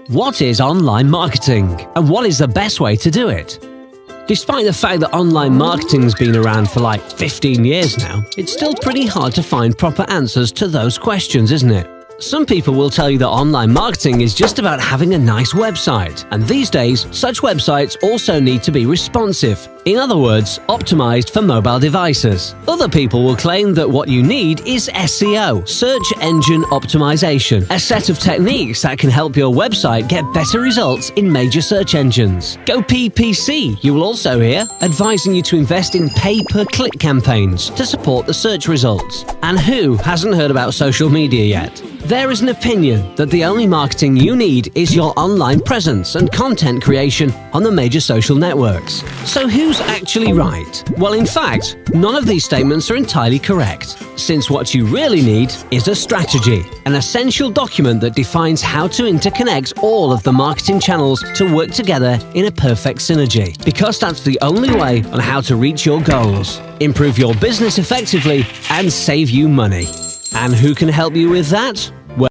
What is online marketing, and what is the best way to do it? Despite the fact that online marketing's been around for like 15 years now, it's still pretty hard to find proper answers to those questions, isn't it? Some people will tell you that online marketing is just about having a nice website, and these days, such websites also need to be responsive. In other words, optimized for mobile devices. Other people will claim that what you need is SEO, search engine optimization, a set of techniques that can help your website get better results in major search engines. Go PPC, you will also hear, advising you to invest in pay-per-click campaigns to support the search results. And who hasn't heard about social media yet? There is an opinion that the only marketing you need is your online presence and content creation on the major social networks. So who's actually right? Well, in fact, none of these statements are entirely correct, since what you really need is a strategy, an essential document that defines how to interconnect all of the marketing channels to work together in a perfect synergy, because that's the only way on how to reach your goals, improve your business effectively, and save you money. And who can help you with that?